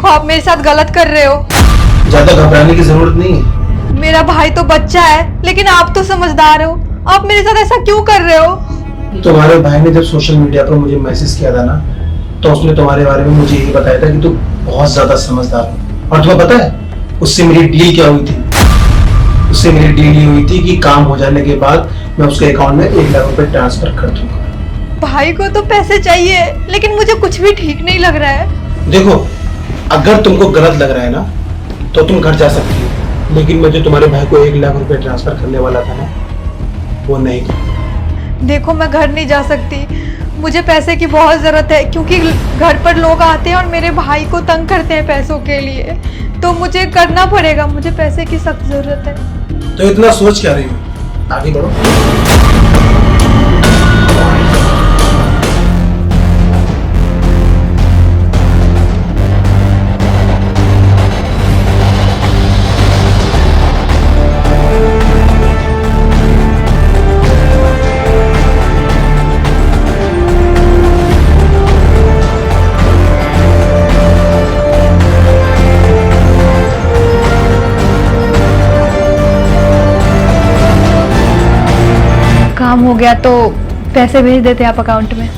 देखो आप मेरे साथ गलत कर रहे हो। ज्यादा घबराने की जरूरत नहीं है। मेरा भाई तो बच्चा है, लेकिन आप तो समझदार हो। आप मेरे साथ ऐसा क्यों कर रहे हो? तुम्हारे भाई ने जब सोशल मीडिया पर मुझे मैसेज किया था ना, तो उसने तुम्हारे बारे में मुझे यही बताया था कि तुम बहुत ज्यादा समझदार हो। और तुम्हें पता है उससे मेरी डील क्या हुई थी? उससे मेरी डील ये हुई थी कि काम हो जाने के बाद मैं उसके अकाउंट में 1 लाख रुपए ट्रांसफर कर दूंगा। भाई को तो पैसे चाहिए, लेकिन मुझे कुछ भी ठीक नहीं लग रहा है। देखो, अगर तुमको गलत लग रहा है ना, तो तुम घर जा सकती हो, लेकिन मैं जो तुम्हारे भाई को 1 लाख रुपए ट्रांसफर करने वाला था ना, वो नहीं किया। देखो मैं घर नहीं जा सकती, मुझे पैसे की बहुत ज़रूरत है, क्योंकि घर पर लोग आते हैं और मेरे भाई को तंग करते हैं पैसों के लिए। तो मुझे करना पड़ेगा, मुझे पैसे की सख्त ज़रूरत है। तो इतना सोच क्या रही हो? आगे बढ़ो। काम हो गया तो पैसे भेज देते आप अकाउंट में।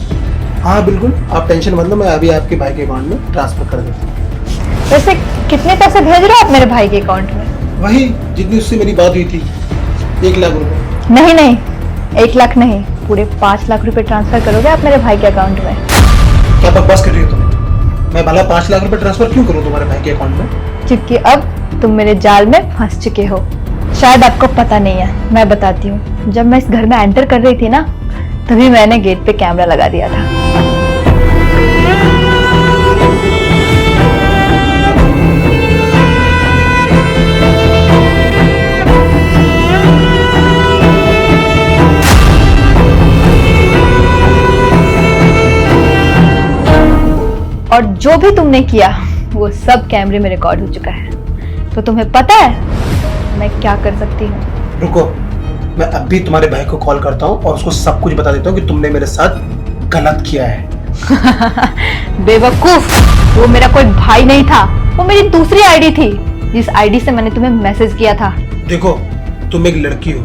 हाँ बिल्कुल, आप टेंशन मत लो, मैं अभी आपके भाई के अकाउंट में ट्रांसफर कर देता हूँ। वैसे कितने पैसे भेज रहे हो आप मेरे भाई के अकाउंट में? वही जितनी उससे मेरी बात हुई थी, 1 लाख रुपए। नहीं नहीं, 1 लाख नहीं, पूरे 5 लाख रुपए ट्रांसफर करोगे आप मेरे भाई के अकाउंट में। क्या बकवास कर रही हो तुम? मैं भला 5 लाख रुपए ट्रांसफर क्यों करूँ तुम्हारे भाई के अकाउंट में? क्योंकि अब तुम मेरे जाल में फंस चुके हो। शायद आपको पता नहीं है, मैं बताती हूँ। जब मैं इस घर में एंटर कर रही थी ना, तभी मैंने गेट पे कैमरा लगा दिया था। और जो भी तुमने किया वो सब कैमरे में रिकॉर्ड हो चुका है। तो तुम्हें पता है मैं क्या कर सकती हूँ? रुको, मैं अभी तुम्हारे भाई को कॉल करता हूँ और उसको सब कुछ बता देता हूँ कि तुमने मेरे साथ गलत किया है। बेवकूफ, वो मेरा कोई भाई नहीं था, वो मेरी दूसरी आईडी थी, जिस आईडी से मैंने तुम्हें मैसेज किया था। देखो, तुम एक लड़की हो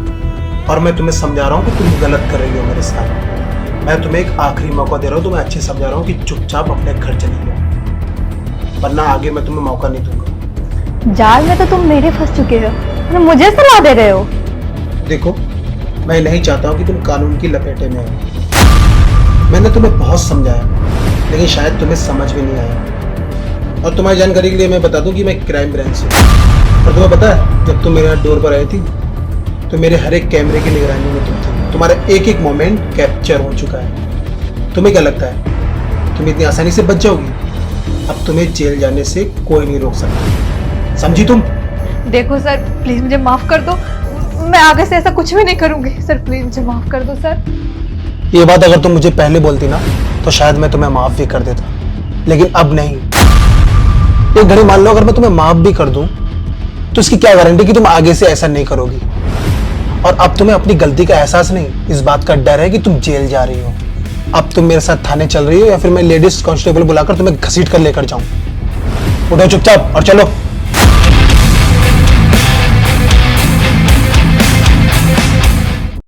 और मैं तुम्हें समझा रहा हूँ कि तुम गलत कर रही हो मेरे साथ। मैं तुम्हें एक आखिरी मौका दे रहा हूँ, तुम्हें अच्छे समझा रहा हूँ कि चुपचाप अपने घर चली जाओ, वरना आगे मैं तुम्हें मौका नहीं दूंगा। जाल में तो तुम मेरे फंस चुके हो, मुझे सलाह दे रहे हो। देखो, मैं नहीं चाहता हूँ कि तुम कानून की लपेटे में हो। मैंने तुम्हें बहुत समझाया, लेकिन शायद तुम्हें समझ में नहीं आया। और तुम्हारी जानकारी के लिए मैं बता दूं कि मैं क्राइम ब्रांच से हूँ। और तुम्हें पता है, जब तुम मेरे यहाँ डोर पर आई थी, तो मेरे हर एक कैमरे की निगरानी में तुम थे। तुम्हारा एक एक मोमेंट कैप्चर हो चुका है। तुम्हें क्या लगता है तुम इतनी आसानी से बच जाओगी? अब तुम्हें जेल जाने से कोई नहीं रोक सकता, समझी तुम? देखो सर, प्लीज मुझे माफ कर दो, मैं आगे से ऐसा कुछ भी नहीं करूंगी। सर प्लीज मुझे माफ कर दो सर। ये बात अगर तुम मुझे पहले बोलती ना, तो शायद मैं तुम्हें माफ भी कर देता, लेकिन अब नहीं। एक घड़ी मान लो, अगर मैं तुम्हें माफ भी कर दूं, तो इसकी क्या गारंटी कि तुम आगे से ऐसा नहीं करोगी? और अब तुम्हें अपनी गलती का एहसास नहीं, इस बात का डर है कि तुम जेल जा रही हो। अब तुम मेरे साथ थाने चल रही हो, या फिर मैं लेडीज कांस्टेबल बुलाकर तुम्हें घसीट कर लेकर जाऊं? उठो चुपचाप और चलो।